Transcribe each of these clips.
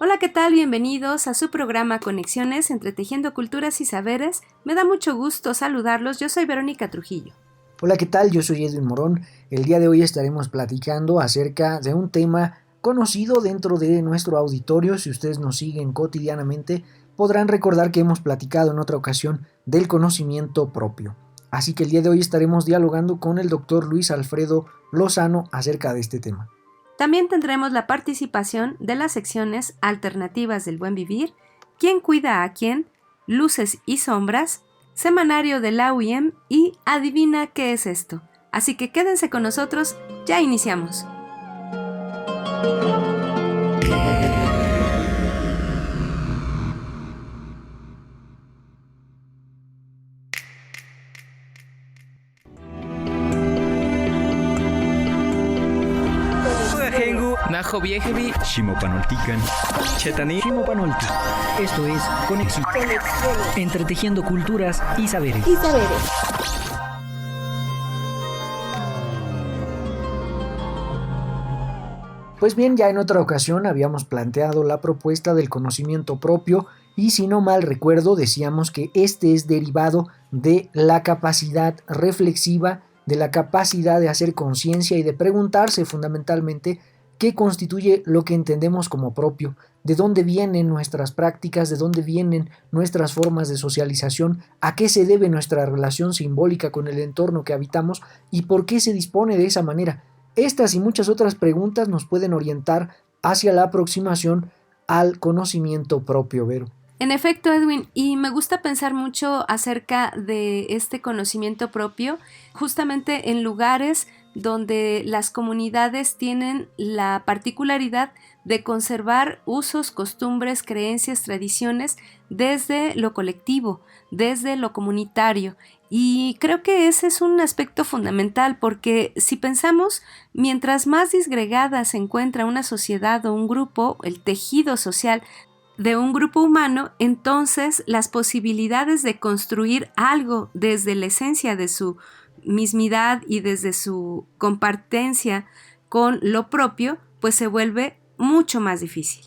Hola, ¿qué tal? Bienvenidos a su programa Conexiones Entretejiendo Culturas y Saberes. Me da mucho gusto saludarlos. Yo soy Verónica Trujillo. Hola, ¿qué tal? Yo soy Edwin Morón. El día de hoy estaremos platicando acerca de un tema conocido dentro de nuestro auditorio. Si ustedes nos siguen cotidianamente, podrán recordar que hemos platicado en otra ocasión del conocimiento propio. Así que el día de hoy estaremos dialogando con el doctor Luis Alfredo Lozano acerca de este tema. También tendremos la participación de las secciones Alternativas del Buen Vivir, ¿Quién cuida a quién?, Luces y sombras, Semanario de la UIM y Adivina qué es esto. Así que quédense con nosotros, ya iniciamos. Najo Viejevi, Shimopanoltican, Chetani, Shimopanolti. Esto es Conexión. Entretejiendo culturas y saberes. Pues bien, ya en otra ocasión habíamos planteado la propuesta del conocimiento propio y si no mal recuerdo decíamos que este es derivado de la capacidad reflexiva, de la capacidad de hacer conciencia y de preguntarse fundamentalmente qué constituye lo que entendemos como propio, de dónde vienen nuestras prácticas, de dónde vienen nuestras formas de socialización, a qué se debe nuestra relación simbólica con el entorno que habitamos y por qué se dispone de esa manera. Estas y muchas otras preguntas nos pueden orientar hacia la aproximación al conocimiento propio, Vero. En efecto, Edwin, y me gusta pensar mucho acerca de este conocimiento propio, justamente en lugares donde las comunidades tienen la particularidad de conservar usos, costumbres, creencias, tradiciones desde lo colectivo, desde lo comunitario. Y creo que ese es un aspecto fundamental porque si pensamos, mientras más disgregada se encuentra una sociedad o un grupo, el tejido social de un grupo humano, entonces las posibilidades de construir algo desde la esencia de su mismidad y desde su compartencia con lo propio, pues se vuelve mucho más difícil.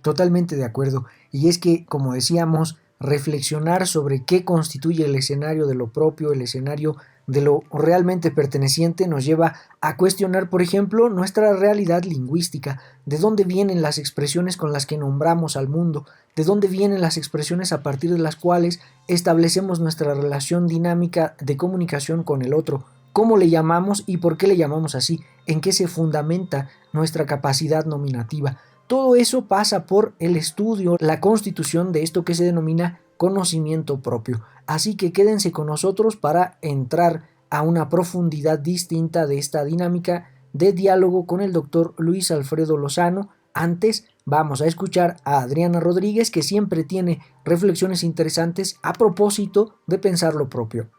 Totalmente de acuerdo. Y es que, como decíamos, reflexionar sobre qué constituye el escenario de lo propio, el escenario de lo realmente perteneciente, nos lleva a cuestionar, por ejemplo, nuestra realidad lingüística, de dónde vienen las expresiones con las que nombramos al mundo, de dónde vienen las expresiones a partir de las cuales establecemos nuestra relación dinámica de comunicación con el otro, cómo le llamamos y por qué le llamamos así, en qué se fundamenta nuestra capacidad nominativa. Todo eso pasa por el estudio, la constitución de esto que se denomina conocimiento propio. Así que quédense con nosotros para entrar a una profundidad distinta de esta dinámica de diálogo con el doctor Luis Alfredo Lozano. Antes vamos a escuchar a Adriana Rodríguez, que siempre tiene reflexiones interesantes a propósito de pensar lo propio.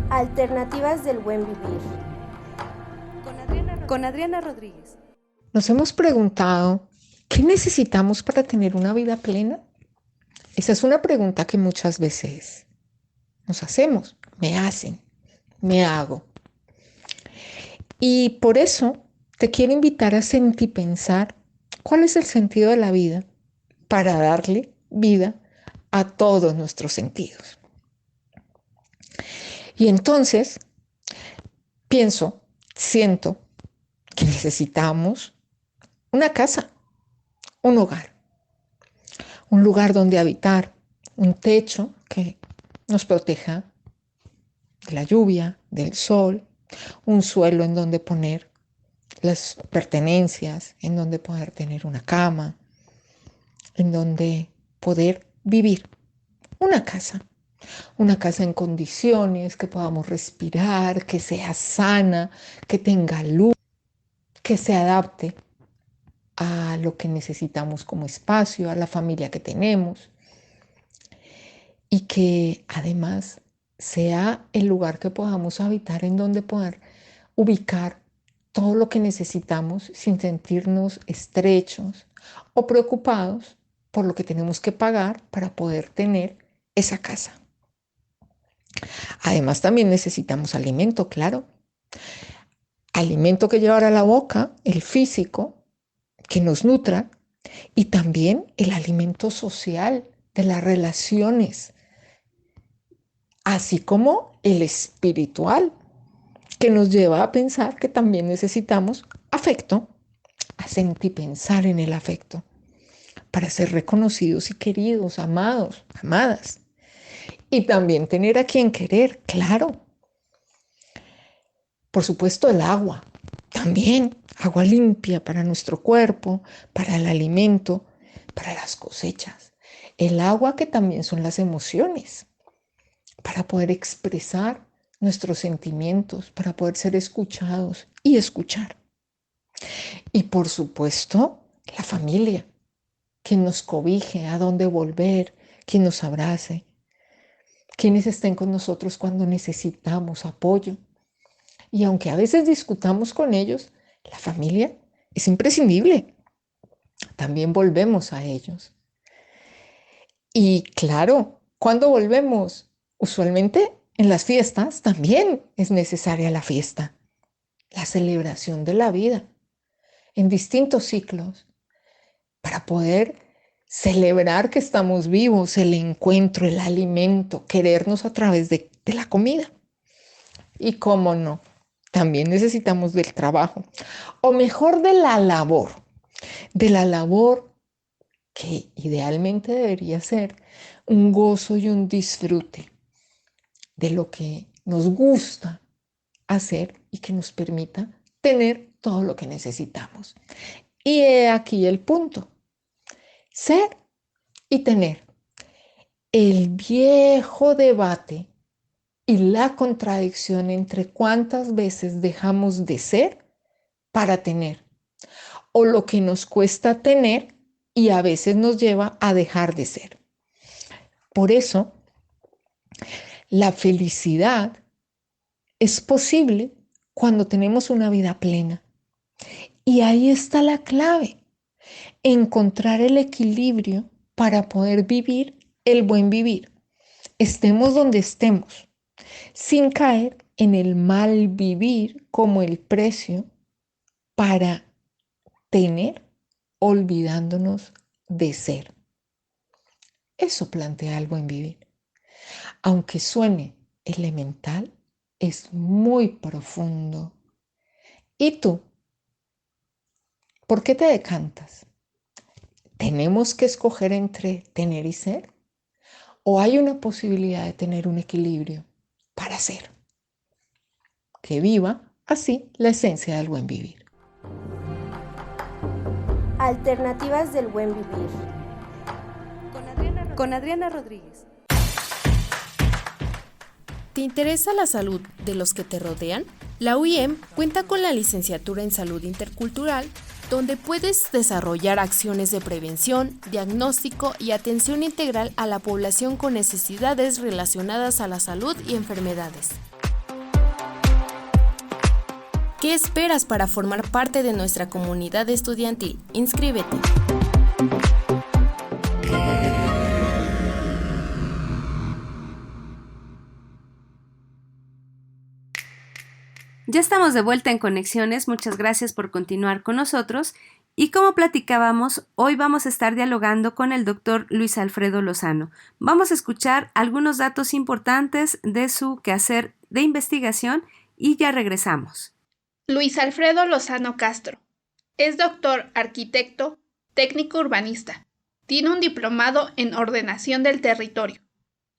Alternativas del buen vivir. Con Adriana Rodríguez. ¿Nos hemos preguntado qué necesitamos para tener una vida plena? Esa es una pregunta que muchas veces nos hacemos, me hacen, me hago. Y por eso te quiero invitar a sentipensar cuál es el sentido de la vida para darle vida a todos nuestros sentidos. Y entonces pienso, siento que necesitamos una casa, un hogar, un lugar donde habitar, un techo que nos proteja de la lluvia, del sol, un suelo en donde poner las pertenencias, en donde poder tener una cama, en donde poder vivir. Una casa en condiciones, que podamos respirar, que sea sana, que tenga luz, que se adapte a lo que necesitamos como espacio, a la familia que tenemos y que además sea el lugar que podamos habitar en donde poder ubicar todo lo que necesitamos sin sentirnos estrechos o preocupados por lo que tenemos que pagar para poder tener esa casa. Además también necesitamos alimento, claro. Alimento que llevar a la boca, el físico, que nos nutra, y también el alimento social de las relaciones, así como el espiritual, que nos lleva a pensar que también necesitamos afecto, a sentir y pensar en el afecto, para ser reconocidos y queridos, amados, amadas. Y también tener a quien querer, claro. Por supuesto, el agua, también agua limpia para nuestro cuerpo, para el alimento, para las cosechas. El agua que también son las emociones, para poder expresar nuestros sentimientos, para poder ser escuchados y escuchar. Y por supuesto, la familia, quien nos cobije, a dónde volver, quien nos abrace, quienes estén con nosotros cuando necesitamos apoyo. Y aunque a veces discutamos con ellos, la familia es imprescindible. También volvemos a ellos. Y claro, ¿cuándo volvemos? Usualmente en las fiestas también es necesaria la fiesta, la celebración de la vida en distintos ciclos para poder celebrar que estamos vivos, el encuentro, el alimento, querernos a través de la comida. Y cómo no, también necesitamos del trabajo, o mejor de la labor que idealmente debería ser un gozo y un disfrute de lo que nos gusta hacer y que nos permita tener todo lo que necesitamos. Y he aquí el punto: ser y tener. El viejo debate y la contradicción entre cuántas veces dejamos de ser para tener, o lo que nos cuesta tener y a veces nos lleva a dejar de ser. Por eso, la felicidad es posible cuando tenemos una vida plena. Y ahí está la clave: encontrar el equilibrio para poder vivir el buen vivir, estemos donde estemos, sin caer en el mal vivir como el precio para tener, olvidándonos de ser. Eso plantea el buen vivir. Aunque suene elemental, es muy profundo. ¿Y tú? ¿Por qué te decantas? ¿Tenemos que escoger entre tener y ser? ¿O hay una posibilidad de tener un equilibrio para ser? Que viva así la esencia del buen vivir. Alternativas del buen vivir. Con Adriana Rodríguez. ¿Te interesa la salud de los que te rodean? La UIM cuenta con la licenciatura en Salud Intercultural, donde puedes desarrollar acciones de prevención, diagnóstico y atención integral a la población con necesidades relacionadas a la salud y enfermedades. ¿Qué esperas para formar parte de nuestra comunidad estudiantil? Inscríbete. Ya estamos de vuelta en Conexiones, muchas gracias por continuar con nosotros y como platicábamos, hoy vamos a estar dialogando con el doctor Luis Alfredo Lozano. Vamos a escuchar algunos datos importantes de su quehacer de investigación y ya regresamos. Luis Alfredo Lozano Castro es doctor arquitecto, técnico urbanista. Tiene un diplomado en ordenación del territorio.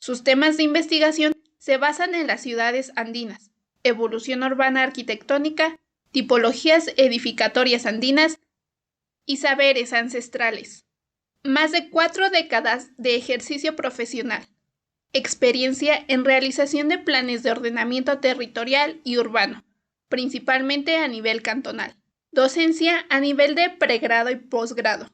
Sus temas de investigación se basan en las ciudades andinas, evolución urbana arquitectónica, tipologías edificatorias andinas y saberes ancestrales. Más de 4 décadas de ejercicio profesional. Experiencia en realización de planes de ordenamiento territorial y urbano, principalmente a nivel cantonal. Docencia a nivel de pregrado y posgrado.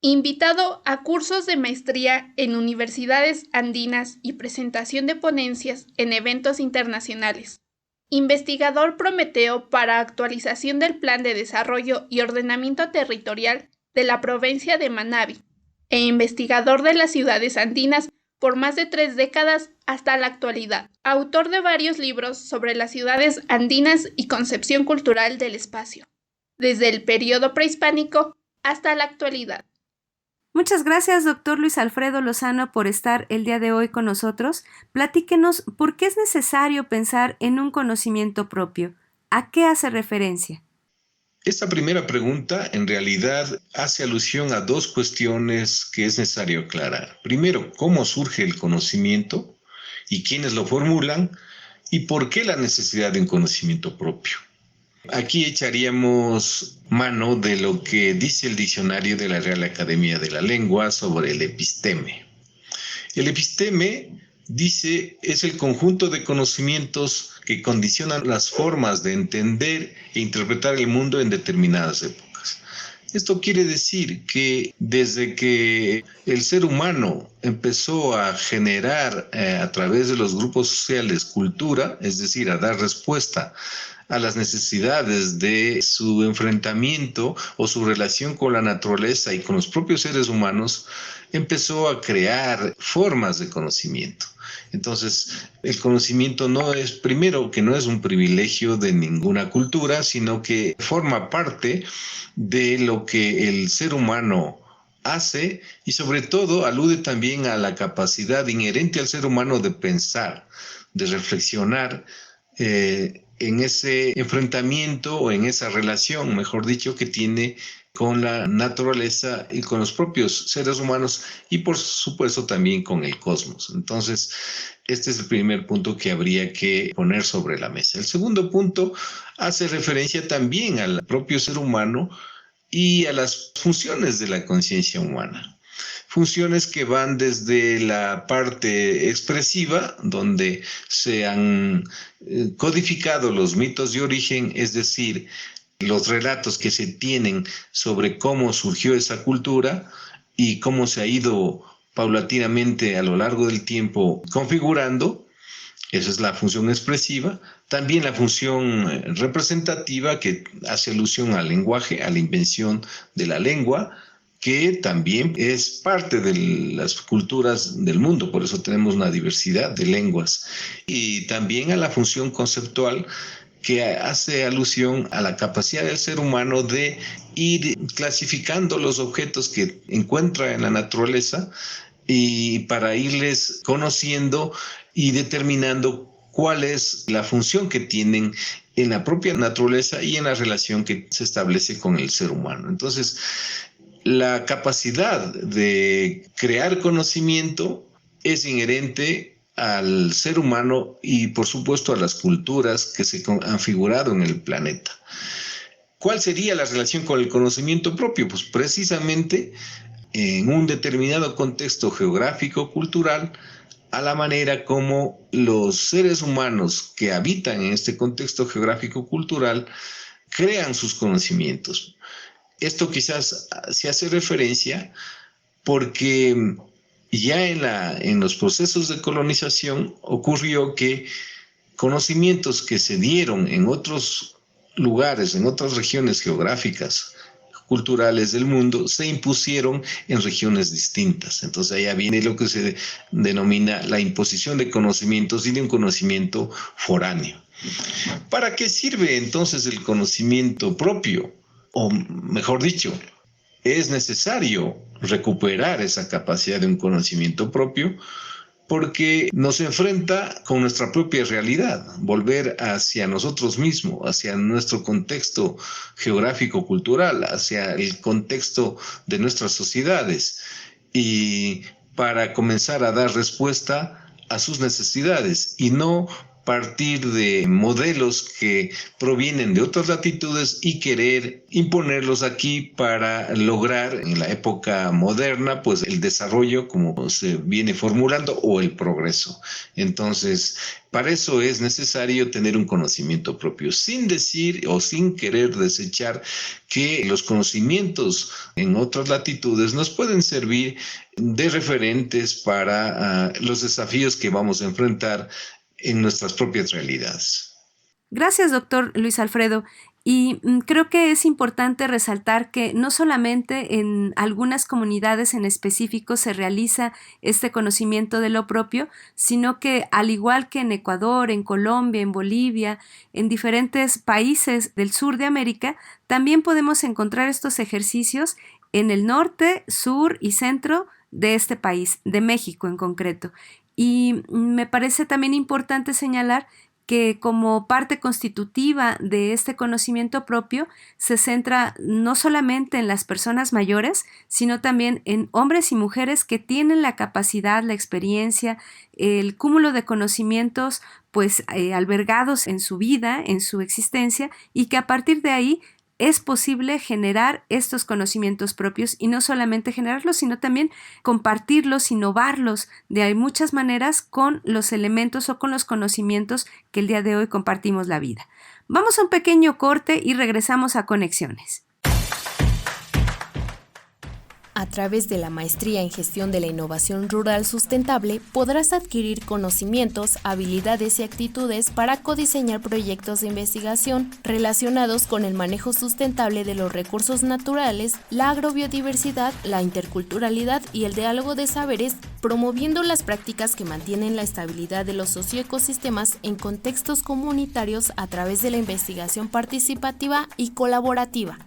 Invitado a cursos de maestría en universidades andinas y presentación de ponencias en eventos internacionales. Investigador Prometeo para actualización del Plan de Desarrollo y Ordenamiento Territorial de la provincia de Manabí, e investigador de las ciudades andinas por más de 3 décadas hasta la actualidad. Autor de varios libros sobre las ciudades andinas y concepción cultural del espacio, desde el periodo prehispánico hasta la actualidad. Muchas gracias, doctor Luis Alfredo Lozano, por estar el día de hoy con nosotros. Platíquenos por qué es necesario pensar en un conocimiento propio. ¿A qué hace referencia? Esta primera pregunta en realidad hace alusión a dos cuestiones que es necesario aclarar. Primero, ¿cómo surge el conocimiento y quiénes lo formulan? ¿Y por qué la necesidad de un conocimiento propio? Aquí echaríamos mano de lo que dice el diccionario de la Real Academia de la Lengua sobre el episteme. El episteme, dice, es el conjunto de conocimientos que condicionan las formas de entender e interpretar el mundo en determinadas épocas. Esto quiere decir que desde que el ser humano empezó a generar a través de los grupos sociales cultura, es decir, a dar respuesta a las necesidades de su enfrentamiento o su relación con la naturaleza y con los propios seres humanos, empezó a crear formas de conocimiento. Entonces, el conocimiento no es, primero, que no es un privilegio de ninguna cultura, sino que forma parte de lo que el ser humano hace y sobre todo alude también a la capacidad inherente al ser humano de pensar, de reflexionar, en ese enfrentamiento o en esa relación, mejor dicho, que tiene con la naturaleza y con los propios seres humanos y por supuesto también con el cosmos. Entonces, este es el primer punto que habría que poner sobre la mesa. El segundo punto hace referencia también al propio ser humano y a las funciones de la conciencia humana. Funciones que van desde la parte expresiva, donde se han codificado los mitos de origen, es decir, los relatos que se tienen sobre cómo surgió esa cultura y cómo se ha ido paulatinamente a lo largo del tiempo configurando. Esa es la función expresiva. También la función representativa, que hace alusión al lenguaje, a la invención de la lengua, que también es parte de las culturas del mundo, por eso tenemos una diversidad de lenguas. Y también a la función conceptual, que hace alusión a la capacidad del ser humano de ir clasificando los objetos que encuentra en la naturaleza y para irles conociendo y determinando cuál es la función que tienen en la propia naturaleza y en la relación que se establece con el ser humano. Entonces, la capacidad de crear conocimiento es inherente al ser humano y por supuesto a las culturas que se han figurado en el planeta. ¿Cuál sería la relación con el conocimiento propio? Pues precisamente en un determinado contexto geográfico, cultural, a la manera como los seres humanos que habitan en este contexto geográfico, cultural, crean sus conocimientos. Esto quizás se hace referencia porque ya en los procesos de colonización ocurrió que conocimientos que se dieron en otros lugares, en otras regiones geográficas, culturales del mundo, se impusieron en regiones distintas. Entonces allá viene lo que se denomina la imposición de conocimientos y de un conocimiento foráneo. ¿Para qué sirve entonces el conocimiento propio? O mejor dicho, es necesario recuperar esa capacidad de un conocimiento propio porque nos enfrenta con nuestra propia realidad, volver hacia nosotros mismos, hacia nuestro contexto geográfico-cultural, hacia el contexto de nuestras sociedades y para comenzar a dar respuesta a sus necesidades y no partir de modelos que provienen de otras latitudes y querer imponerlos aquí para lograr en la época moderna pues el desarrollo como se viene formulando o el progreso. Entonces, para eso es necesario tener un conocimiento propio, sin decir o sin querer desechar que los conocimientos en otras latitudes nos pueden servir de referentes para los desafíos que vamos a enfrentar en nuestras propias realidades. Gracias, doctor Luis Alfredo. Y creo que es importante resaltar que no solamente en algunas comunidades en específico se realiza este conocimiento de lo propio, sino que al igual que en Ecuador, en Colombia, en Bolivia, en diferentes países del sur de América, también podemos encontrar estos ejercicios en el norte, sur y centro de este país, de México en concreto. Y me parece también importante señalar que como parte constitutiva de este conocimiento propio se centra no solamente en las personas mayores, sino también en hombres y mujeres que tienen la capacidad, la experiencia, el cúmulo de conocimientos pues albergados en su vida, en su existencia, y que a partir de ahí es posible generar estos conocimientos propios y no solamente generarlos, sino también compartirlos, innovarlos de muchas maneras con los elementos o con los conocimientos que el día de hoy compartimos la vida. Vamos a un pequeño corte y regresamos a Conexiones. A través de la maestría en gestión de la innovación rural sustentable podrás adquirir conocimientos, habilidades y actitudes para codiseñar proyectos de investigación relacionados con el manejo sustentable de los recursos naturales, la agrobiodiversidad, la interculturalidad y el diálogo de saberes, promoviendo las prácticas que mantienen la estabilidad de los socioecosistemas en contextos comunitarios a través de la investigación participativa y colaborativa.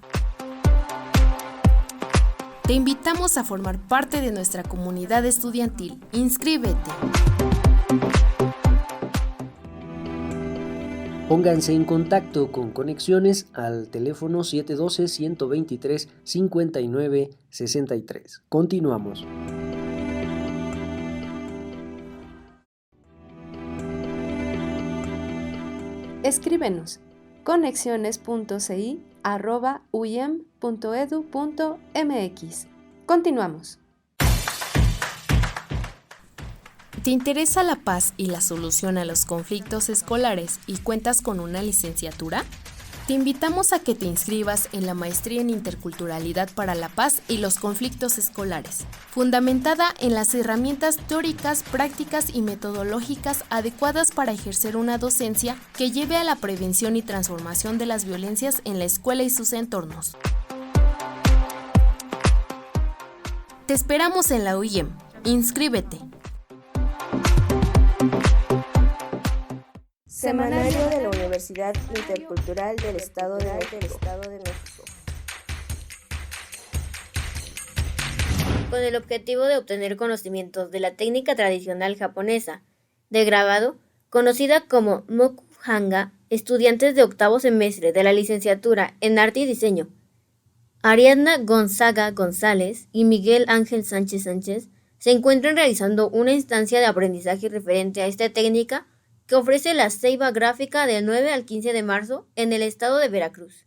Te invitamos a formar parte de nuestra comunidad estudiantil. ¡Inscríbete! Pónganse en contacto con Conexiones al teléfono 712-123-5963. Continuamos. Escríbenos conexiones.ci@uyem.edu.mx. Continuamos. ¿Te interesa la paz y la solución a los conflictos escolares y cuentas con una licenciatura? Te invitamos a que te inscribas en la Maestría en Interculturalidad para la Paz y los Conflictos Escolares, fundamentada en las herramientas teóricas, prácticas y metodológicas adecuadas para ejercer una docencia que lleve a la prevención y transformación de las violencias en la escuela y sus entornos. Te esperamos en la UIEM. ¡Inscríbete! Semanario de la Universidad Intercultural del Estado de México. Con el objetivo de obtener conocimientos de la técnica tradicional japonesa de grabado, conocida como Mokuhanga, estudiantes de octavo semestre de la licenciatura en Arte y Diseño, Ariadna Gonzaga González y Miguel Ángel Sánchez Sánchez, se encuentran realizando una instancia de aprendizaje referente a esta técnica que ofrece la Ceiba Gráfica del 9 al 15 de marzo en el estado de Veracruz.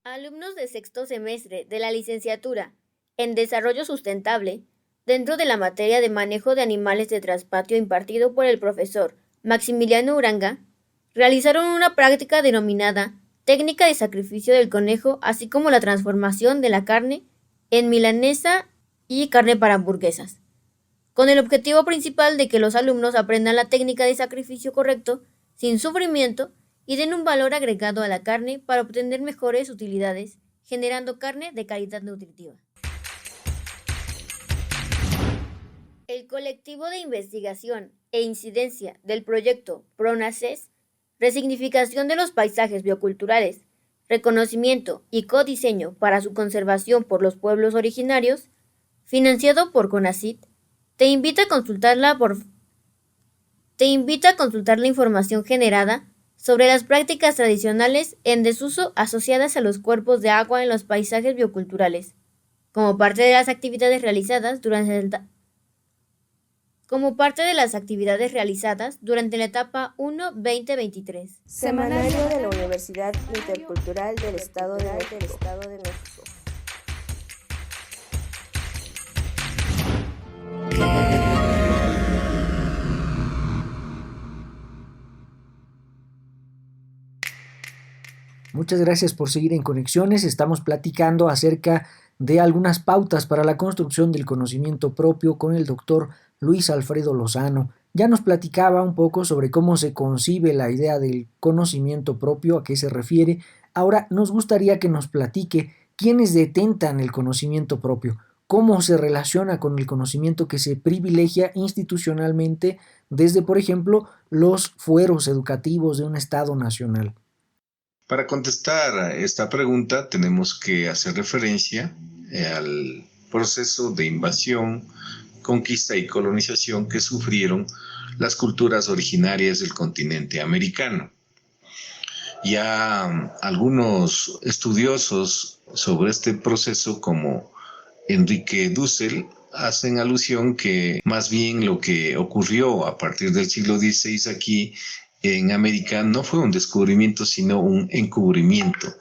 Alumnos de sexto semestre de la licenciatura en Desarrollo Sustentable, dentro de la materia de manejo de animales de traspatio impartido por el profesor Maximiliano Uranga, realizaron una práctica denominada técnica de sacrificio del conejo, así como la transformación de la carne en milanesa y carne para hamburguesas, con el objetivo principal de que los alumnos aprendan la técnica de sacrificio correcto, sin sufrimiento, y den un valor agregado a la carne para obtener mejores utilidades, generando carne de calidad nutritiva. El colectivo de investigación e incidencia del proyecto PRONACES, resignificación de los paisajes bioculturales, reconocimiento y codiseño para su conservación por los pueblos originarios, financiado por CONACYT, te invita a consultar la información generada sobre las prácticas tradicionales en desuso asociadas a los cuerpos de agua en los paisajes bioculturales, como parte de las actividades realizadas durante la etapa 1-2023. Semanario de la Universidad Intercultural del Estado de México. Muchas gracias por seguir en Conexiones. Estamos platicando acerca de algunas pautas para la construcción del conocimiento propio con el doctor Luis Alfredo Lozano. Ya nos platicaba un poco sobre cómo se concibe la idea del conocimiento propio, a qué se refiere. Ahora nos gustaría que nos platique quiénes detentan el conocimiento propio, cómo se relaciona con el conocimiento que se privilegia institucionalmente desde, por ejemplo, los fueros educativos de un Estado nacional. Para contestar a esta pregunta tenemos que hacer referencia al proceso de invasión, conquista y colonización que sufrieron las culturas originarias del continente americano. Ya algunos estudiosos sobre este proceso, como Enrique Dussel, hacen alusión que más bien lo que ocurrió a partir del siglo XVI aquí en América no fue un descubrimiento, sino un encubrimiento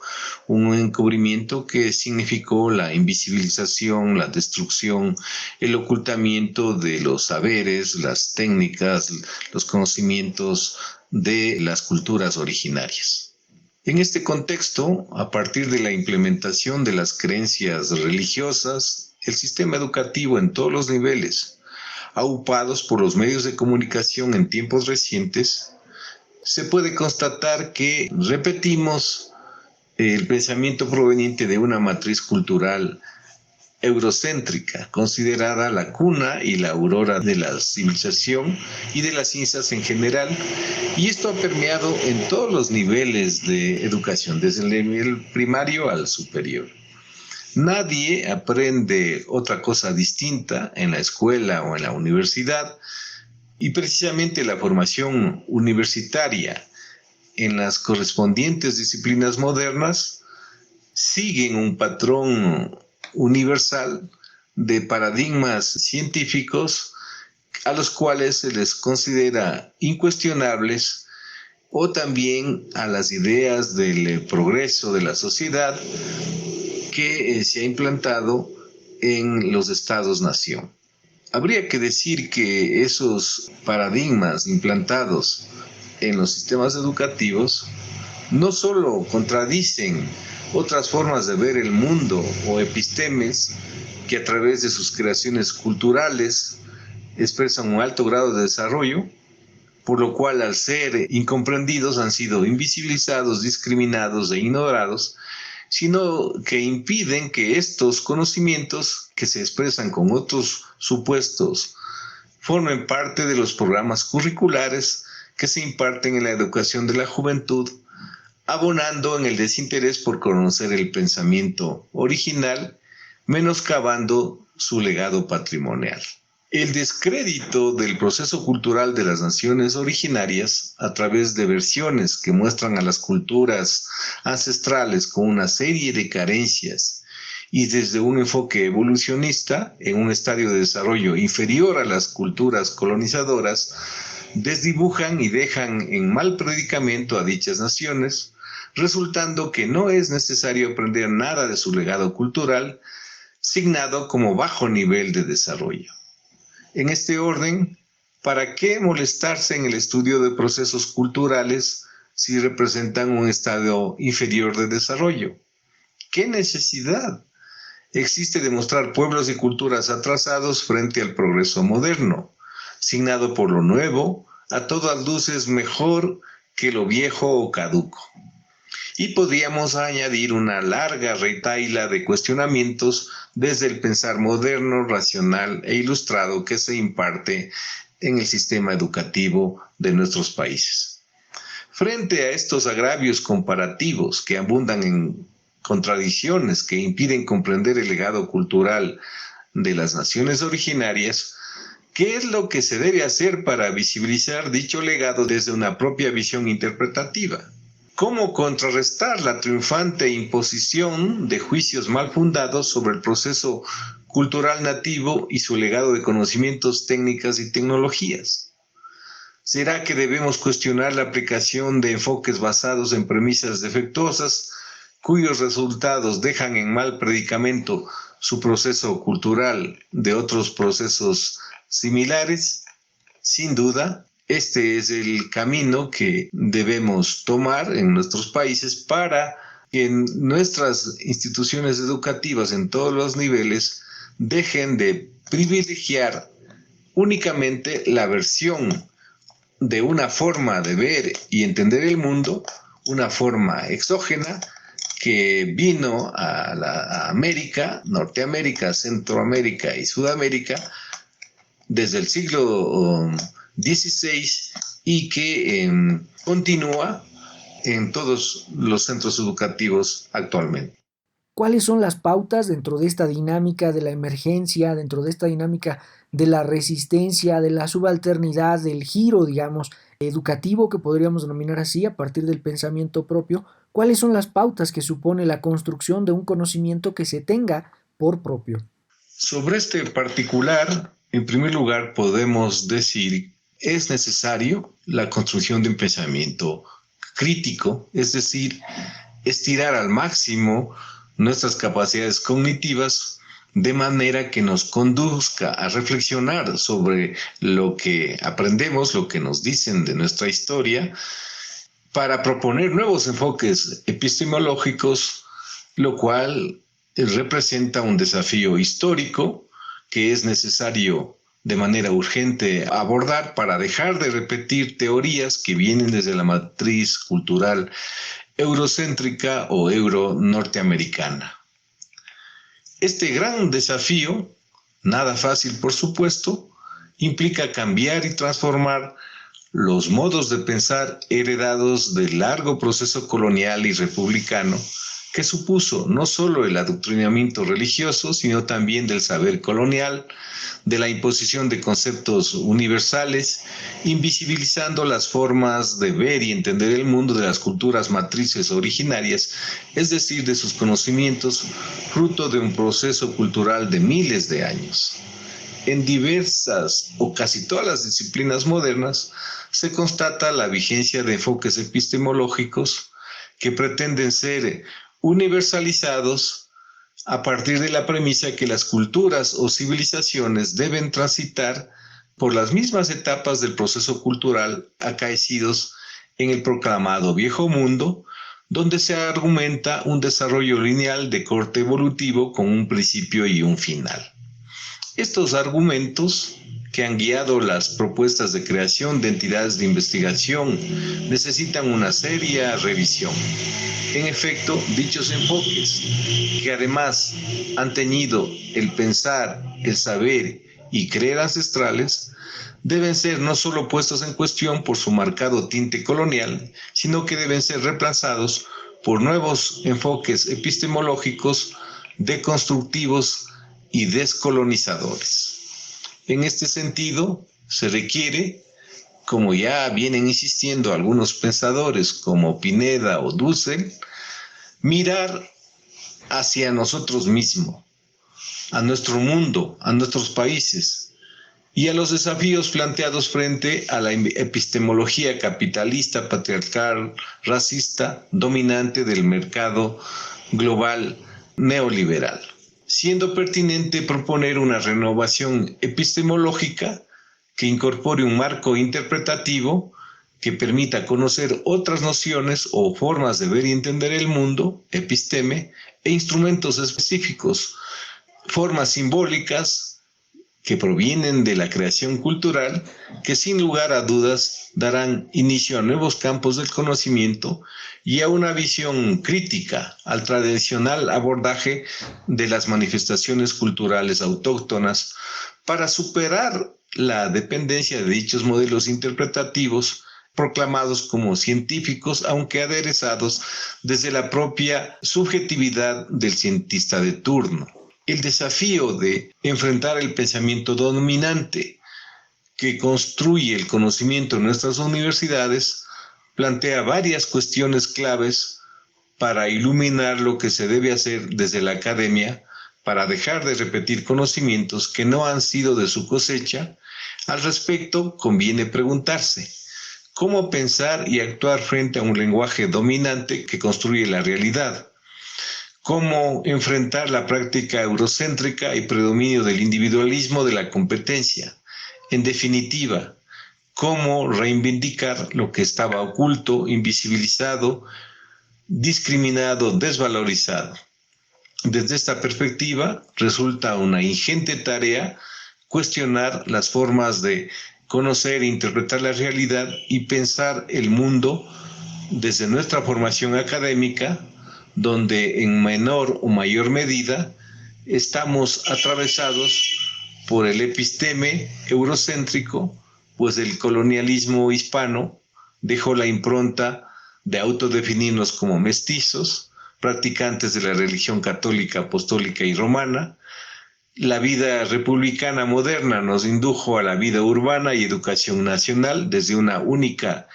que significó la invisibilización, la destrucción, el ocultamiento de los saberes, las técnicas, los conocimientos de las culturas originarias. En este contexto, a partir de la implementación de las creencias religiosas, el sistema educativo en todos los niveles, aupados por los medios de comunicación en tiempos recientes, se puede constatar que repetimos el pensamiento proveniente de una matriz cultural eurocéntrica, considerada la cuna y la aurora de la civilización y de las ciencias en general, y esto ha permeado en todos los niveles de educación, desde el nivel primario al superior. Nadie aprende otra cosa distinta en la escuela o en la universidad, y precisamente la formación universitaria en las correspondientes disciplinas modernas siguen un patrón universal de paradigmas científicos a los cuales se les considera incuestionables, o también a las ideas del progreso de la sociedad que se ha implantado en los estados-nación. Habría que decir que esos paradigmas implantados en los sistemas educativos no solo contradicen otras formas de ver el mundo o epistemes que a través de sus creaciones culturales expresan un alto grado de desarrollo, por lo cual al ser incomprendidos han sido invisibilizados, discriminados e ignorados, sino que impiden que estos conocimientos que se expresan con otros supuestos formen parte de los programas curriculares que se imparten en la educación de la juventud, abonando en el desinterés por conocer el pensamiento original, menoscabando su legado patrimonial. El descrédito del proceso cultural de las naciones originarias a través de versiones que muestran a las culturas ancestrales con una serie de carencias y desde un enfoque evolucionista en un estadio de desarrollo inferior a las culturas colonizadoras, desdibujan y dejan en mal predicamento a dichas naciones, resultando que no es necesario aprender nada de su legado cultural, signado como bajo nivel de desarrollo. En este orden, ¿para qué molestarse en el estudio de procesos culturales si representan un estadio inferior de desarrollo? ¿Qué necesidad existe de mostrar pueblos y culturas atrasados frente al progreso moderno, signado por lo nuevo, a todas luces mejor que lo viejo o caduco? Y podríamos añadir una larga retahíla de cuestionamientos desde el pensar moderno, racional e ilustrado que se imparte en el sistema educativo de nuestros países. Frente a estos agravios comparativos que abundan en contradicciones que impiden comprender el legado cultural de las naciones originarias, ¿qué es lo que se debe hacer para visibilizar dicho legado desde una propia visión interpretativa? ¿Cómo contrarrestar la triunfante imposición de juicios mal fundados sobre el proceso cultural nativo y su legado de conocimientos, técnicas y tecnologías? ¿Será que debemos cuestionar la aplicación de enfoques basados en premisas defectuosas, cuyos resultados dejan en mal predicamento su proceso cultural de otros procesos similares? Sin duda, este es el camino que debemos tomar en nuestros países para que nuestras instituciones educativas en todos los niveles dejen de privilegiar únicamente la versión de una forma de ver y entender el mundo, una forma exógena que vino a América, Norteamérica, Centroamérica y Sudamérica desde el siglo XVI y que continúa en todos los centros educativos actualmente. ¿Cuáles son las pautas dentro de esta dinámica de la emergencia, dentro de esta dinámica de la resistencia, de la subalternidad, del giro, digamos, educativo que podríamos denominar así a partir del pensamiento propio? ¿Cuáles son las pautas que supone la construcción de un conocimiento que se tenga por propio? Sobre este particular, en primer lugar, podemos decir es necesario la construcción de un pensamiento crítico, es decir, estirar al máximo nuestras capacidades cognitivas de manera que nos conduzca a reflexionar sobre lo que aprendemos, lo que nos dicen de nuestra historia, para proponer nuevos enfoques epistemológicos, lo cual representa un desafío histórico que es necesario de manera urgente abordar para dejar de repetir teorías que vienen desde la matriz cultural eurocéntrica o euro-norteamericana. Este gran desafío, nada fácil por supuesto, implica cambiar y transformar los modos de pensar heredados del largo proceso colonial y republicano que supuso no solo el adoctrinamiento religioso, sino también del saber colonial, de la imposición de conceptos universales, invisibilizando las formas de ver y entender el mundo de las culturas matrices originarias, es decir, de sus conocimientos, fruto de un proceso cultural de miles de años. En diversas o casi todas las disciplinas modernas se constata la vigencia de enfoques epistemológicos que pretenden ser universalizados a partir de la premisa que las culturas o civilizaciones deben transitar por las mismas etapas del proceso cultural acaecidos en el proclamado Viejo Mundo, donde se argumenta un desarrollo lineal de corte evolutivo con un principio y un final. Estos argumentos que han guiado las propuestas de creación de entidades de investigación necesitan una seria revisión. En efecto, dichos enfoques, que además han teñido el pensar, el saber y creer ancestrales, deben ser no solo puestos en cuestión por su marcado tinte colonial, sino que deben ser reemplazados por nuevos enfoques epistemológicos deconstructivos y descolonizadores. En este sentido, se requiere, como ya vienen insistiendo algunos pensadores como Pineda o Dussel, mirar hacia nosotros mismos, a nuestro mundo, a nuestros países y a los desafíos planteados frente a la epistemología capitalista, patriarcal, racista, dominante del mercado global neoliberal, siendo pertinente proponer una renovación epistemológica que incorpore un marco interpretativo que permita conocer otras nociones o formas de ver y entender el mundo, episteme, e instrumentos específicos, formas simbólicas que provienen de la creación cultural, que sin lugar a dudas darán inicio a nuevos campos del conocimiento y a una visión crítica al tradicional abordaje de las manifestaciones culturales autóctonas para superar la dependencia de dichos modelos interpretativos proclamados como científicos, aunque aderezados desde la propia subjetividad del cientista de turno. El desafío de enfrentar el pensamiento dominante que construye el conocimiento en nuestras universidades plantea varias cuestiones claves para iluminar lo que se debe hacer desde la academia para dejar de repetir conocimientos que no han sido de su cosecha. Al respecto, conviene preguntarse, ¿cómo pensar y actuar frente a un lenguaje dominante que construye la realidad? ¿Cómo enfrentar la práctica eurocéntrica y predominio del individualismo de la competencia? En definitiva, ¿cómo reivindicar lo que estaba oculto, invisibilizado, discriminado, desvalorizado? Desde esta perspectiva, resulta una ingente tarea cuestionar las formas de conocer e interpretar la realidad y pensar el mundo desde nuestra formación académica, donde en menor o mayor medida estamos atravesados por el episteme eurocéntrico, pues el colonialismo hispano dejó la impronta de autodefinirnos como mestizos, practicantes de la religión católica, apostólica y romana. La vida republicana moderna nos indujo a la vida urbana y educación nacional desde una única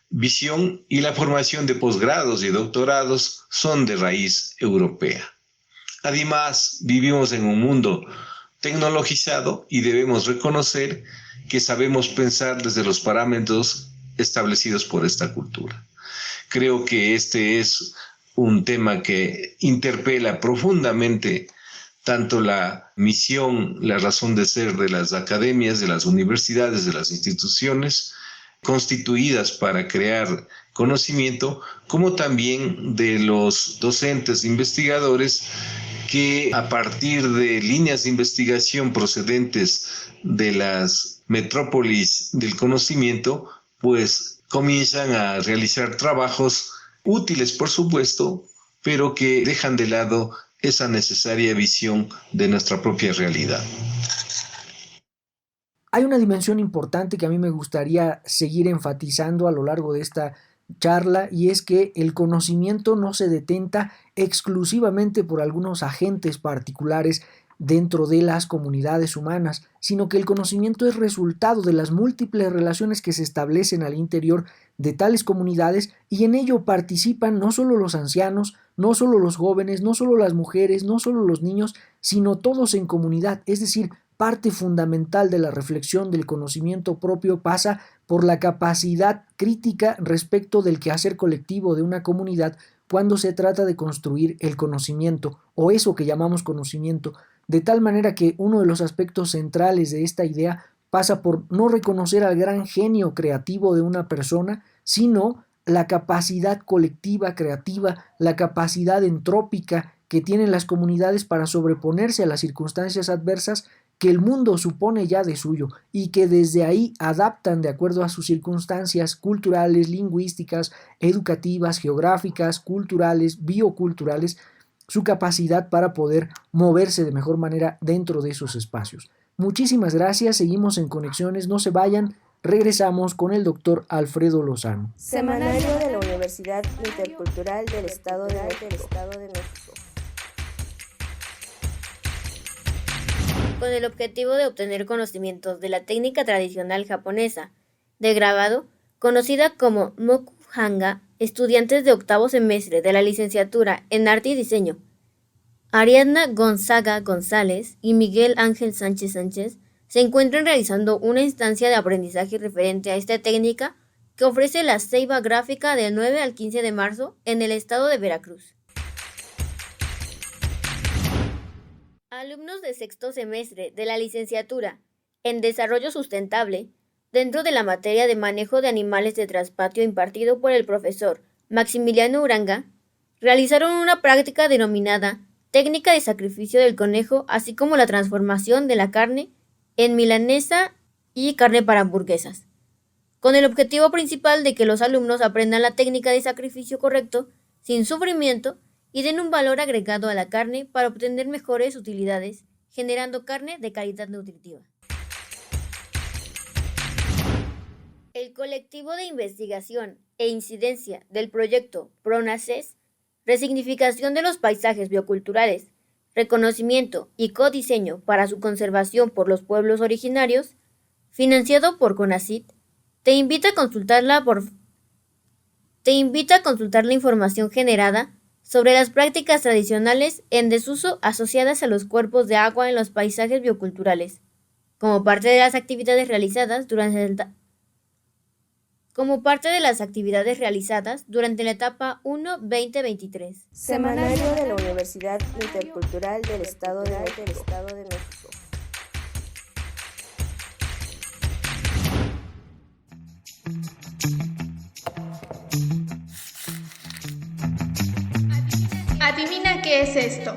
visión, y la formación de posgrados y doctorados son de raíz europea. Además, vivimos en un mundo tecnologizado y debemos reconocer que sabemos pensar desde los parámetros establecidos por esta cultura. Creo que este es un tema que interpela profundamente tanto la misión, la razón de ser de las academias, de las universidades, de las instituciones constituidas para crear conocimiento, como también de los docentes investigadores que, a partir de líneas de investigación procedentes de las metrópolis del conocimiento, pues comienzan a realizar trabajos útiles, por supuesto, pero que dejan de lado esa necesaria visión de nuestra propia realidad. Hay una dimensión importante que a mí me gustaría seguir enfatizando a lo largo de esta charla, y es que el conocimiento no se detenta exclusivamente por algunos agentes particulares dentro de las comunidades humanas, sino que el conocimiento es resultado de las múltiples relaciones que se establecen al interior de tales comunidades, y en ello participan no solo los ancianos, no solo los jóvenes, no solo las mujeres, no solo los niños, sino todos en comunidad. Es decir, parte fundamental de la reflexión del conocimiento propio pasa por la capacidad crítica respecto del quehacer colectivo de una comunidad cuando se trata de construir el conocimiento, o eso que llamamos conocimiento, de tal manera que uno de los aspectos centrales de esta idea pasa por no reconocer al gran genio creativo de una persona, sino la capacidad colectiva creativa, la capacidad entrópica que tienen las comunidades para sobreponerse a las circunstancias adversas que el mundo supone ya de suyo, y que desde ahí adaptan de acuerdo a sus circunstancias culturales, lingüísticas, educativas, geográficas, culturales, bioculturales, su capacidad para poder moverse de mejor manera dentro de esos espacios. Muchísimas gracias, seguimos en Conexiones, no se vayan, regresamos con el doctor Alfredo Lozano. Semanario de la Universidad Intercultural del Estado de México. Con el objetivo de obtener conocimientos de la técnica tradicional japonesa de grabado, conocida como Mokuhanga, estudiantes de octavo semestre de la licenciatura en Arte y Diseño, Ariadna Gonzaga González y Miguel Ángel Sánchez Sánchez, se encuentran realizando una instancia de aprendizaje referente a esta técnica que ofrece la Ceiba Gráfica del 9 al 15 de marzo en el estado de Veracruz. Alumnos de sexto semestre de la licenciatura en Desarrollo Sustentable, dentro de la materia de manejo de animales de traspatio impartido por el profesor Maximiliano Uranga, realizaron una práctica denominada técnica de sacrificio del conejo, así como la transformación de la carne en milanesa y carne para hamburguesas, con el objetivo principal de que los alumnos aprendan la técnica de sacrificio correcto, sin sufrimiento, y den un valor agregado a la carne para obtener mejores utilidades, generando carne de calidad nutritiva. El colectivo de investigación e incidencia del proyecto PRONACES, resignificación de los paisajes bioculturales, reconocimiento y codiseño para su conservación por los pueblos originarios, financiado por CONACYT, te invita a consultar la información generada sobre las prácticas tradicionales en desuso asociadas a los cuerpos de agua en los paisajes bioculturales, como parte de las actividades realizadas durante la etapa 1-2023. Semanario de la Universidad Intercultural del Estado de México. Adivina qué es esto.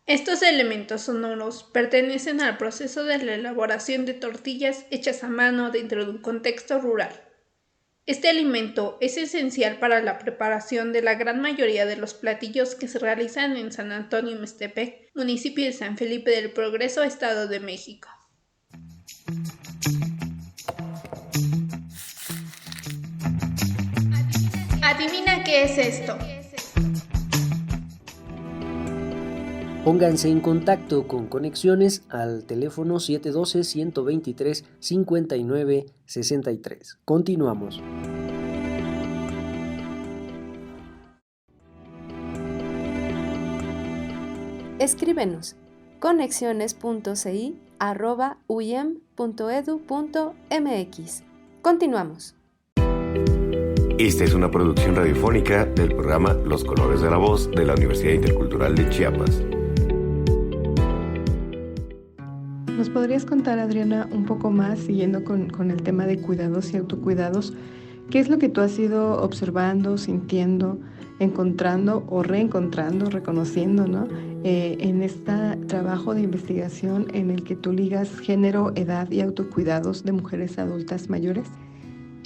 Estos elementos sonoros pertenecen al proceso de la elaboración de tortillas hechas a mano dentro de un contexto rural. Este alimento es esencial para la preparación de la gran mayoría de los platillos que se realizan en San Antonio Mixtepec, municipio de San Felipe del Progreso, Estado de México. Adivina qué es esto. Pónganse en contacto con Conexiones al teléfono 712-123-5963. Continuamos. Escríbenos conexiones.ci@uyem.edu.mx. Continuamos. Esta es una producción radiofónica del programa Los Colores de la Voz de la Universidad Intercultural de Chiapas. ¿Nos podrías contar, Adriana, un poco más, siguiendo con el tema de cuidados y autocuidados, qué es lo que tú has ido observando, sintiendo, encontrando o reencontrando, reconociendo, ¿no? En este trabajo de investigación en el que tú ligas género, edad y autocuidados de mujeres adultas mayores?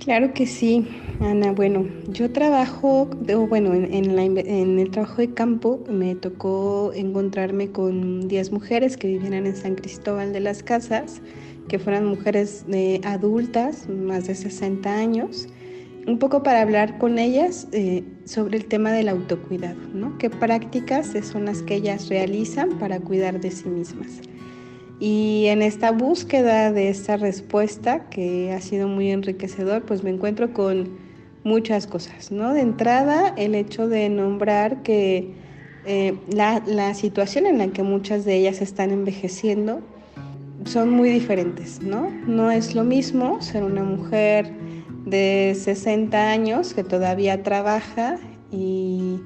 Claro que sí, Ana. Bueno, yo trabajo, en el trabajo de campo me tocó encontrarme con 10 mujeres que vivían en San Cristóbal de las Casas, que fueran mujeres adultas, más de 60 años, un poco para hablar con ellas sobre el tema del autocuidado, ¿no? ¿Qué prácticas son las que ellas realizan para cuidar de sí mismas? Y en esta búsqueda de esta respuesta, que ha sido muy enriquecedor, pues me encuentro con muchas cosas, ¿no? De entrada, el hecho de nombrar que la situación en la que muchas de ellas están envejeciendo son muy diferentes, ¿no? No es lo mismo ser una mujer de 60 años que todavía trabaja y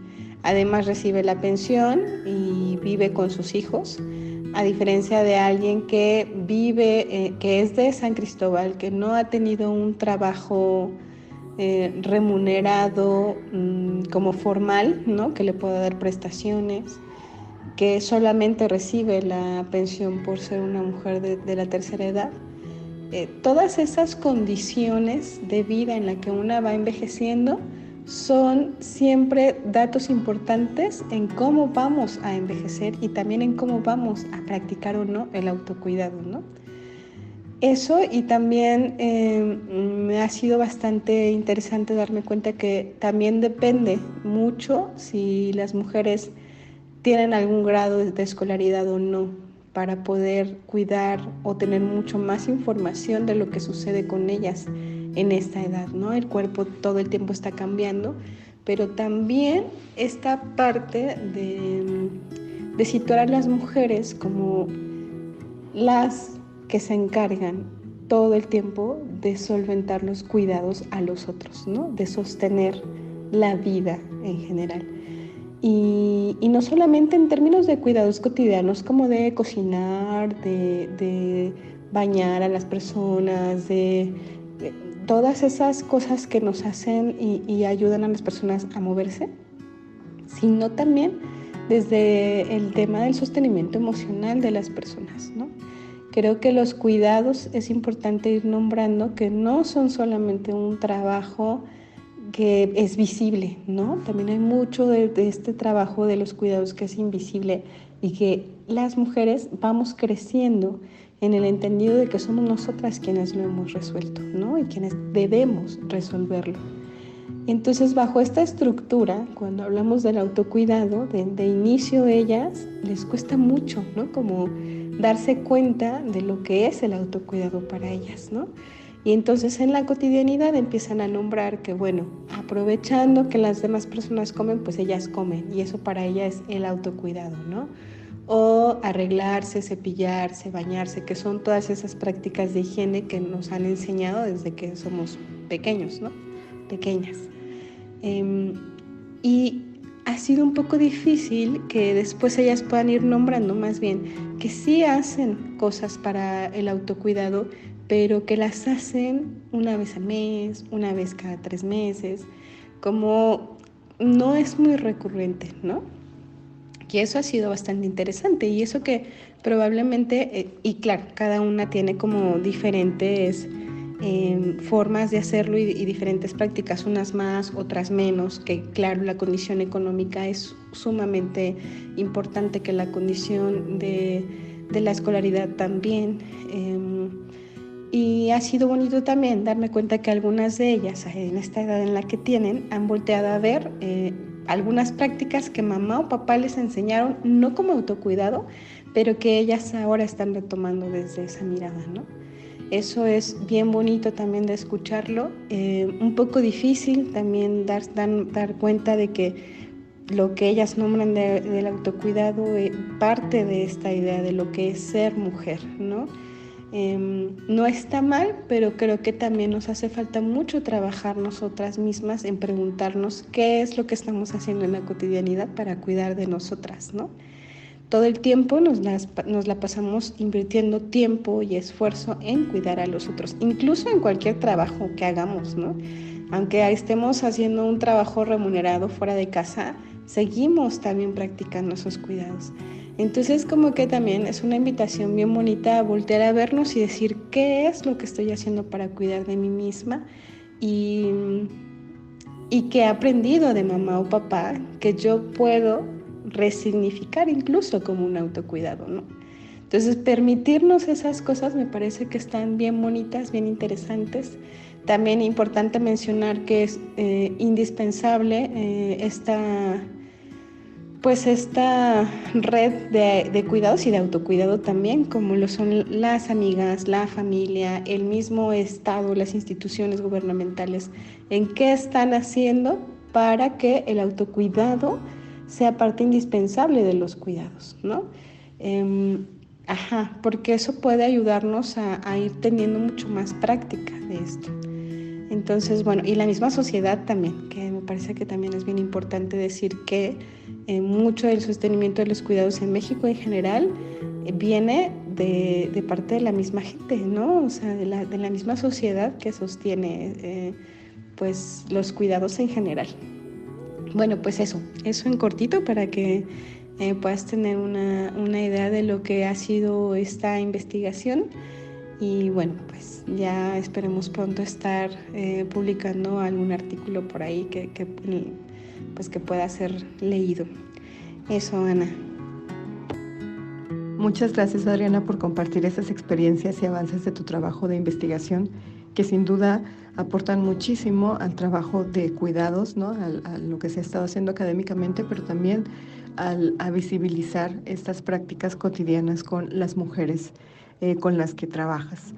además recibe la pensión y vive con sus hijos, a diferencia de alguien que vive, que es de San Cristóbal, que no ha tenido un trabajo remunerado como formal, ¿no? Que le pueda dar prestaciones, que solamente recibe la pensión por ser una mujer de la tercera edad. Todas esas condiciones de vida en la que una va envejeciendo son siempre datos importantes en cómo vamos a envejecer y también en cómo vamos a practicar o no el autocuidado, ¿no? Eso, y también me ha sido bastante interesante darme cuenta que también depende mucho si las mujeres tienen algún grado de escolaridad o no, para poder cuidar o tener mucho más información de lo que sucede con ellas en esta edad, ¿no? El cuerpo todo el tiempo está cambiando, pero también esta parte de situar a las mujeres como las que se encargan todo el tiempo de solventar los cuidados a los otros, ¿no? De sostener la vida en general. Y no solamente en términos de cuidados cotidianos como de cocinar, de bañar a las personas, de todas esas cosas que nos hacen y ayudan a las personas a moverse, sino también desde el tema del sostenimiento emocional de las personas, ¿no? Creo que los cuidados es importante ir nombrando que no son solamente un trabajo que es visible, ¿no? También hay mucho de este trabajo de los cuidados que es invisible y que las mujeres vamos creciendo en el entendido de que somos nosotras quienes lo hemos resuelto, ¿no? Y quienes debemos resolverlo. Entonces, bajo esta estructura, cuando hablamos del autocuidado, de inicio ellas les cuesta mucho, ¿no? Como darse cuenta de lo que es el autocuidado para ellas, ¿no? Y entonces en la cotidianidad empiezan a nombrar que, bueno, aprovechando que las demás personas comen, pues ellas comen, y eso para ellas es el autocuidado, ¿no? O arreglarse, cepillarse, bañarse, que son todas esas prácticas de higiene que nos han enseñado desde que somos pequeños, ¿no? Pequeñas. Y ha sido un poco difícil que después ellas puedan ir nombrando más bien que sí hacen cosas para el autocuidado, pero que las hacen una vez al mes, una vez cada 3 meses, como no es muy recurrente, ¿no? Y eso ha sido bastante interesante, y eso que probablemente, y claro, cada una tiene como diferentes formas de hacerlo y diferentes prácticas, unas más, otras menos, que claro, la condición económica es sumamente importante, que la condición de la escolaridad también. Y ha sido bonito también darme cuenta que algunas de ellas, en esta edad en la que tienen, han volteado a ver algunas prácticas que mamá o papá les enseñaron, no como autocuidado, pero que ellas ahora están retomando desde esa mirada, ¿no? Eso es bien bonito también de escucharlo, un poco difícil también dar cuenta de que lo que ellas nombran del autocuidado parte de esta idea de lo que es ser mujer, ¿no? No está mal, pero creo que también nos hace falta mucho trabajar nosotras mismas en preguntarnos qué es lo que estamos haciendo en la cotidianidad para cuidar de nosotras, ¿no? Todo el tiempo nos la pasamos invirtiendo tiempo y esfuerzo en cuidar a los otros, incluso en cualquier trabajo que hagamos, ¿no? Aunque estemos haciendo un trabajo remunerado fuera de casa, seguimos también practicando esos cuidados. Entonces, como que también es una invitación bien bonita a voltear a vernos y decir qué es lo que estoy haciendo para cuidar de mí misma, y que he aprendido de mamá o papá que yo puedo resignificar incluso como un autocuidado, ¿no? Entonces, permitirnos esas cosas me parece que están bien bonitas, bien interesantes. También importante mencionar que es indispensable esta red de cuidados y de autocuidado también, como lo son las amigas, la familia, el mismo Estado, las instituciones gubernamentales, en qué están haciendo para que el autocuidado sea parte indispensable de los cuidados, ¿no? Porque eso puede ayudarnos a ir teniendo mucho más práctica de esto. Entonces, bueno, y la misma sociedad también, que me parece que también es bien importante decir que mucho del sostenimiento de los cuidados en México en general viene de parte de la misma gente, ¿no? O sea, de la misma sociedad que sostiene pues los cuidados en general. Bueno, pues eso en cortito para que puedas tener una idea de lo que ha sido esta investigación. Y bueno, pues ya esperemos pronto estar publicando algún artículo por ahí que pueda ser leído. Eso, Ana. Muchas gracias, Adriana, por compartir esas experiencias y avances de tu trabajo de investigación, que sin duda aportan muchísimo al trabajo de cuidados, ¿no? A lo que se ha estado haciendo académicamente, pero también a visibilizar estas prácticas cotidianas con las mujeres con las que trabajas.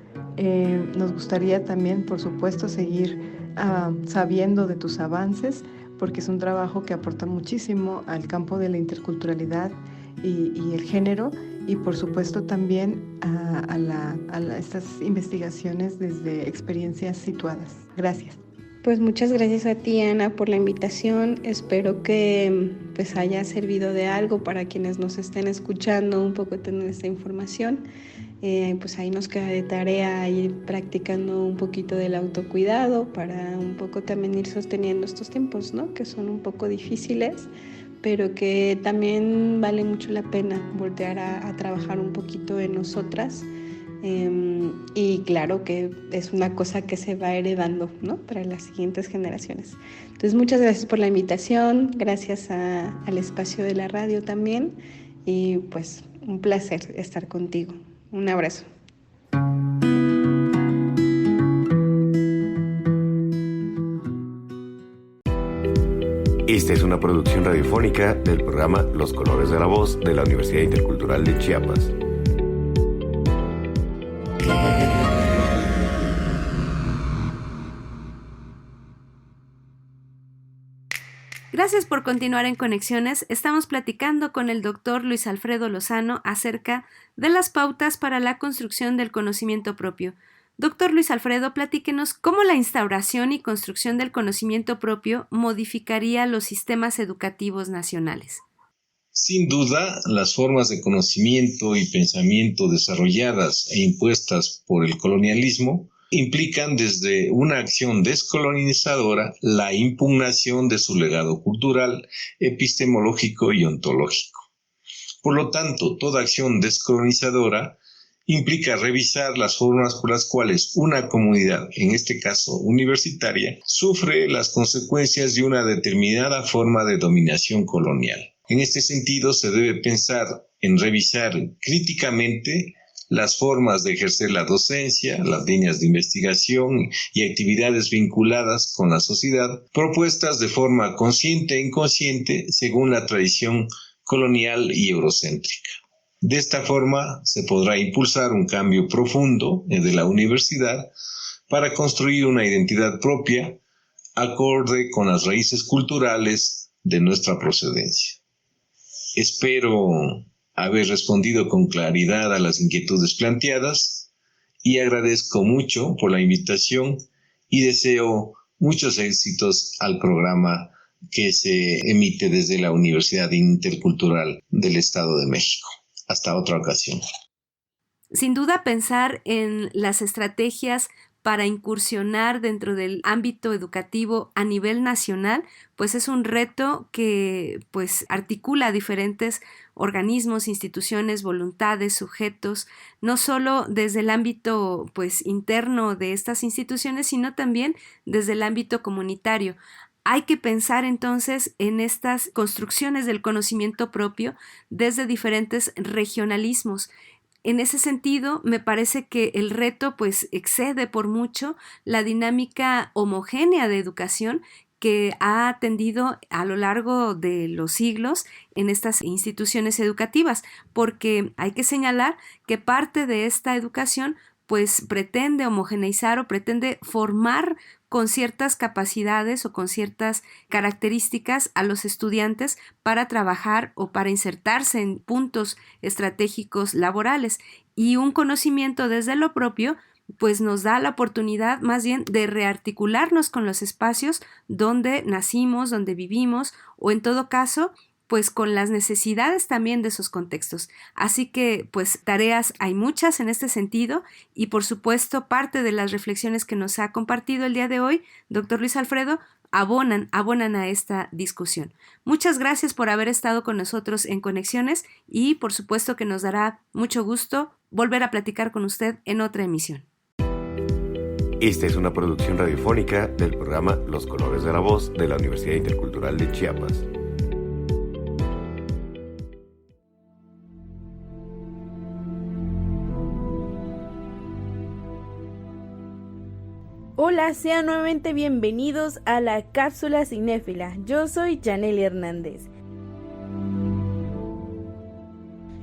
Nos gustaría también, por supuesto, seguir sabiendo de tus avances, porque es un trabajo que aporta muchísimo al campo de la interculturalidad y el género, y por supuesto también a estas investigaciones desde experiencias situadas. Gracias. Pues muchas gracias a ti, Ana, por la invitación. Espero que pues haya servido de algo para quienes nos estén escuchando, un poco tener esta información. Pues ahí nos queda de tarea ir practicando un poquito del autocuidado para un poco también ir sosteniendo estos tiempos, ¿no? Que son un poco difíciles, pero que también vale mucho la pena voltear a trabajar un poquito en nosotras. Y claro que es una cosa que se va heredando, ¿no? Para las siguientes generaciones. Entonces, muchas gracias por la invitación, gracias al espacio de la radio también, y pues un placer estar contigo. Un abrazo. Esta es una producción radiofónica del programa Los Colores de la Voz de la Universidad Intercultural de Chiapas. Gracias por continuar en Conexiones. Estamos platicando con el doctor Luis Alfredo Lozano acerca de las pautas para la construcción del conocimiento propio. Doctor Luis Alfredo, platíquenos cómo la instauración y construcción del conocimiento propio modificaría los sistemas educativos nacionales. Sin duda, las formas de conocimiento y pensamiento desarrolladas e impuestas por el colonialismo implican desde una acción descolonizadora la impugnación de su legado cultural, epistemológico y ontológico. Por lo tanto, toda acción descolonizadora implica revisar las formas por las cuales una comunidad, en este caso universitaria, sufre las consecuencias de una determinada forma de dominación colonial. En este sentido, se debe pensar en revisar críticamente las formas de ejercer la docencia, las líneas de investigación y actividades vinculadas con la sociedad, propuestas de forma consciente e inconsciente según la tradición colonial y eurocéntrica. De esta forma se podrá impulsar un cambio profundo de la universidad para construir una identidad propia acorde con las raíces culturales de nuestra procedencia. Espero haber respondido con claridad a las inquietudes planteadas y agradezco mucho por la invitación y deseo muchos éxitos al programa que se emite desde la Universidad Intercultural del Estado de México. Hasta otra ocasión. Sin duda, pensar en las estrategias para incursionar dentro del ámbito educativo a nivel nacional, pues es un reto que pues articula diferentes organismos, instituciones, voluntades, sujetos, no solo desde el ámbito pues interno de estas instituciones, sino también desde el ámbito comunitario. Hay que pensar entonces en estas construcciones del conocimiento propio desde diferentes regionalismos. En ese sentido, me parece que el reto pues excede por mucho la dinámica homogénea de educación que ha atendido a lo largo de los siglos en estas instituciones educativas, porque hay que señalar que parte de esta educación pues pretende homogeneizar o pretende formar con ciertas capacidades o con ciertas características a los estudiantes para trabajar o para insertarse en puntos estratégicos laborales. Y un conocimiento desde lo propio pues nos da la oportunidad más bien de rearticularnos con los espacios donde nacimos, donde vivimos, o en todo caso pues con las necesidades también de esos contextos. Así que pues tareas hay muchas en este sentido y por supuesto parte de las reflexiones que nos ha compartido el día de hoy, doctor Luis Alfredo, abonan a esta discusión. Muchas gracias por haber estado con nosotros en Conexiones y por supuesto que nos dará mucho gusto volver a platicar con usted en otra emisión. Esta es una producción radiofónica del programa Los Colores de la Voz de la Universidad Intercultural de Chiapas. Hola, sean nuevamente bienvenidos a la Cápsula Cinéfila. Yo soy Janely Hernández.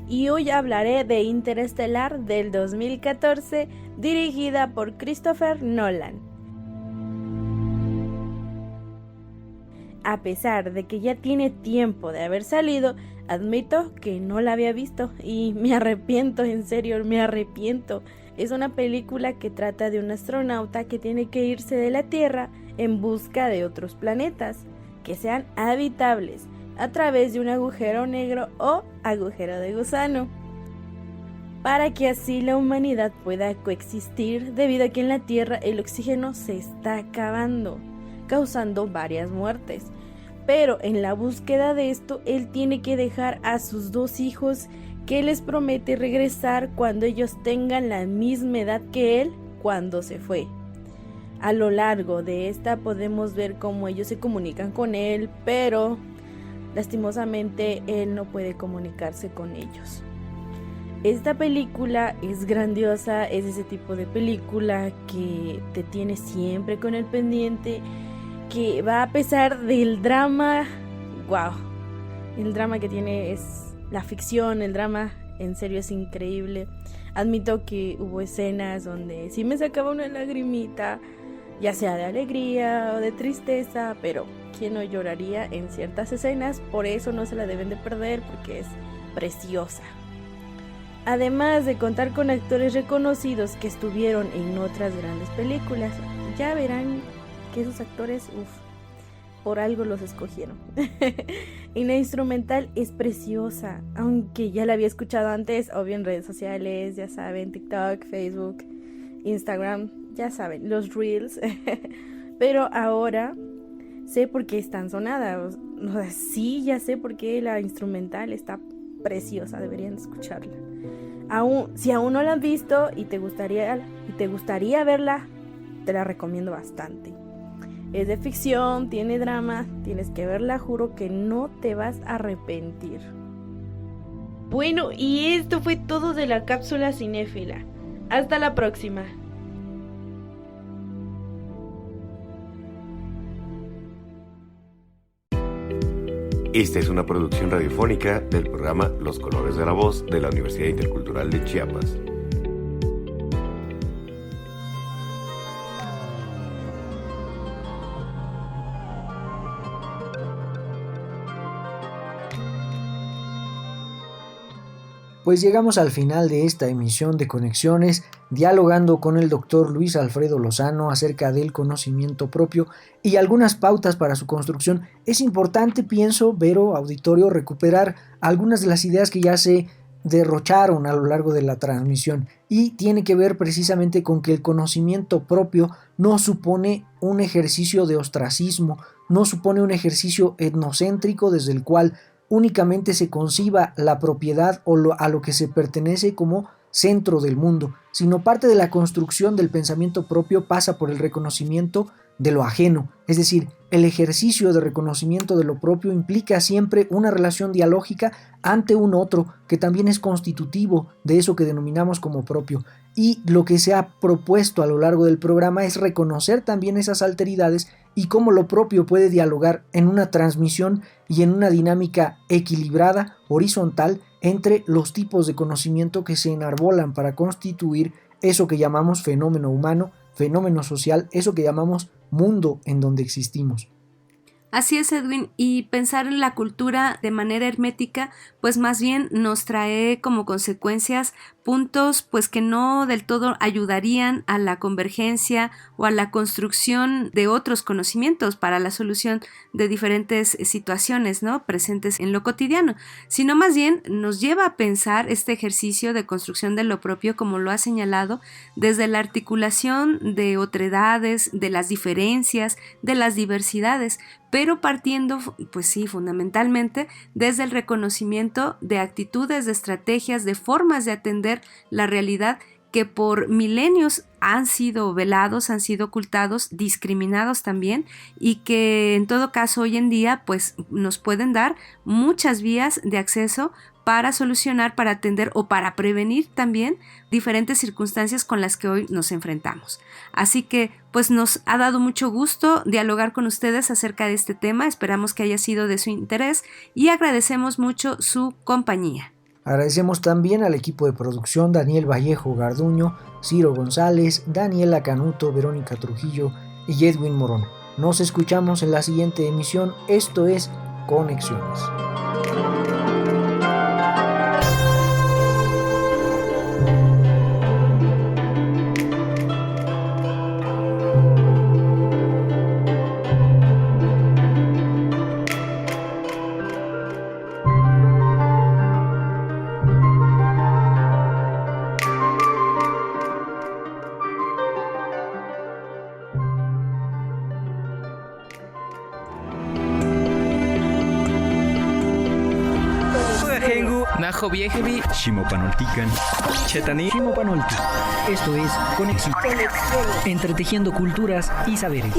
Y hoy hablaré de Interestelar del 2014, dirigida por Christopher Nolan. A pesar de que ya tiene tiempo de haber salido, admito que no la había visto y me arrepiento, en serio, me arrepiento. Es una película que trata de un astronauta que tiene que irse de la Tierra en busca de otros planetas que sean habitables a través de un agujero negro o agujero de gusano, para que así la humanidad pueda coexistir, debido a que en la Tierra el oxígeno se está acabando, causando varias muertes. Pero en la búsqueda de esto, él tiene que dejar a sus 2 hijos que les promete regresar cuando ellos tengan la misma edad que él cuando se fue. A lo largo de esta podemos ver cómo ellos se comunican con él, pero lastimosamente él no puede comunicarse con ellos. Esta película es grandiosa, es ese tipo de película que te tiene siempre con el pendiente, que va a pesar del drama, wow, el drama que tiene es la ficción, el drama en serio es increíble. Admito que hubo escenas donde sí me sacaba una lagrimita, ya sea de alegría o de tristeza, pero ¿quién no lloraría en ciertas escenas? Por eso no se la deben de perder, porque es preciosa. Además de contar con actores reconocidos que estuvieron en otras grandes películas, ya verán que esos actores, por algo los escogieron. Y la instrumental es preciosa, aunque ya la había escuchado antes, obvio en redes sociales, ya saben, TikTok, Facebook, Instagram, ya saben, los Reels. Pero ahora sé por qué es tan sonada. O sea, sí, ya sé por qué la instrumental está preciosa, deberían escucharla. Si aún no la han visto y te gustaría verla, te la recomiendo bastante. Es de ficción, tiene drama, tienes que verla, juro que no te vas a arrepentir. Bueno, y esto fue todo de la cápsula cinéfila. Hasta la próxima. Esta es una producción radiofónica del programa Los Colores de la Voz de la Universidad Intercultural de Chiapas. Pues llegamos al final de esta emisión de Conexiones, dialogando con el doctor Luis Alfredo Lozano acerca del conocimiento propio y algunas pautas para su construcción. Es importante, pienso, Vero, auditorio, recuperar algunas de las ideas que ya se derrocharon a lo largo de la transmisión, y tiene que ver precisamente con que el conocimiento propio no supone un ejercicio de ostracismo, no supone un ejercicio etnocéntrico desde el cual únicamente se conciba la propiedad o a lo que se pertenece como centro del mundo, sino parte de la construcción del pensamiento propio pasa por el reconocimiento de lo ajeno, es decir, el ejercicio de reconocimiento de lo propio implica siempre una relación dialógica ante un otro que también es constitutivo de eso que denominamos como propio, y lo que se ha propuesto a lo largo del programa es reconocer también esas alteridades y cómo lo propio puede dialogar en una transmisión y en una dinámica equilibrada, horizontal, entre los tipos de conocimiento que se enarbolan para constituir eso que llamamos fenómeno humano, fenómeno social, eso que llamamos mundo en donde existimos. Así es, Edwin, y pensar en la cultura de manera hermética, pues más bien nos trae como consecuencias puntos pues que no del todo ayudarían a la convergencia o a la construcción de otros conocimientos para la solución de diferentes situaciones, ¿no?, presentes en lo cotidiano, sino más bien nos lleva a pensar este ejercicio de construcción de lo propio, como lo ha señalado, desde la articulación de otredades, de las diferencias, de las diversidades, pero partiendo, pues sí, fundamentalmente desde el reconocimiento de actitudes, de estrategias, de formas de atender la realidad que por milenios han sido velados, han sido ocultados, discriminados también, y que en todo caso hoy en día pues nos pueden dar muchas vías de acceso para solucionar, para atender o para prevenir también diferentes circunstancias con las que hoy nos enfrentamos. Así que pues nos ha dado mucho gusto dialogar con ustedes acerca de este tema, esperamos que haya sido de su interés y agradecemos mucho su compañía. Agradecemos también al equipo de producción Daniel Vallejo Garduño, Ciro González, Daniela Canuto, Verónica Trujillo y Edwin Morón. Nos escuchamos en la siguiente emisión, esto es Conexiones. Najo Viejevi, Shimopanoltican, Chetani, Shimopanolti. Esto es Conexión. Entretejiendo culturas y saberes.